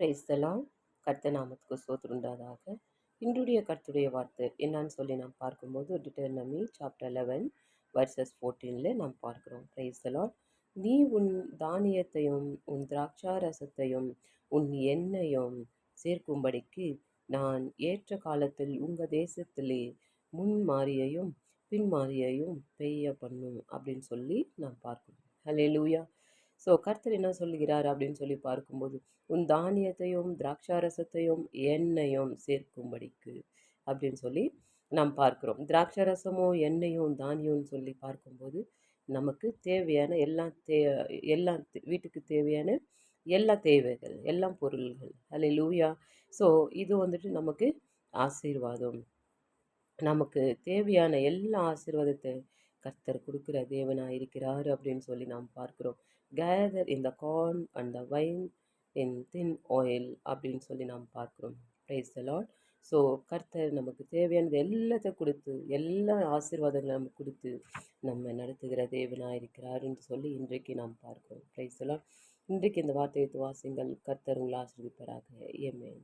Price எல்லாம் கர்த்தர் நாமத்துக்கு ஸ்தோத்திரம் உண்டாதாக. இன்றைய கர்த்தருடைய வார்த்தை என்னன்னு சொல்லி நாம் பார்க்கும்போது டிட்டர்னமி சாப்டர் 11 வர்சஸ் 14 நாம் பார்க்கிறோம். பிரைஸ் எல்லாம் நீ உன் தானியத்தையும் உன் திராட்சாரசத்தையும் உன் எண்ணெயும் சேர்க்கும்படிக்கு நான் ஏற்ற காலத்தில் உங்க தேசத்திலே முன்மாரியையும் பின்மாரியையும் பெய்ய பண்ணும் அப்படின்னு சொல்லி நாம் பார்க்கணும். ஹல்லேலூயா. ஸோ கர்த்தர் என்ன சொல்லுகிறார் அப்படின்னு சொல்லி பார்க்கும்போது உன் தானியத்தையும் திராட்சாரசத்தையும் எண்ணெயும் சேர்க்கும்படிக்கு அப்படின்னு சொல்லி நாம் பார்க்கிறோம். திராட்சரசமோ எண்ணெயும் தானியம்னு சொல்லி பார்க்கும்போது நமக்கு தேவையான எல்லா வீட்டுக்கு தேவையான எல்லா தேவைகள் எல்லாம் பொருள்கள். ஹல்லேலூயா. ஸோ இது வந்துட்டு நமக்கு ஆசீர்வாதம். நமக்கு தேவையான எல்லா ஆசீர்வாதத்தை கர்த்தர் கொடுக்குற தேவனாக இருக்கிறார் அப்படின்னு சொல்லி நாம் பார்க்கிறோம். Gather in the corn and the wine in thine oil அப்படின்னு சொல்லி நாம் பார்க்கிறோம். Praise the Lord. ஸோ கர்த்தர் நமக்கு தேவையானது எல்லாத்தையும் கொடுத்து எல்லா ஆசீர்வாதங்களை நமக்கு கொடுத்து நம்ம நடத்துகிற தேவனாக இருக்கிறார் என்று சொல்லி இன்றைக்கு நாம் பார்க்கிறோம். Praise the Lord. இன்றைக்கு இந்த வார்த்தையை வாசிங்கள். கர்த்தர் உங்களை ஆசீர்வதிப்பாராக. ஆமென்.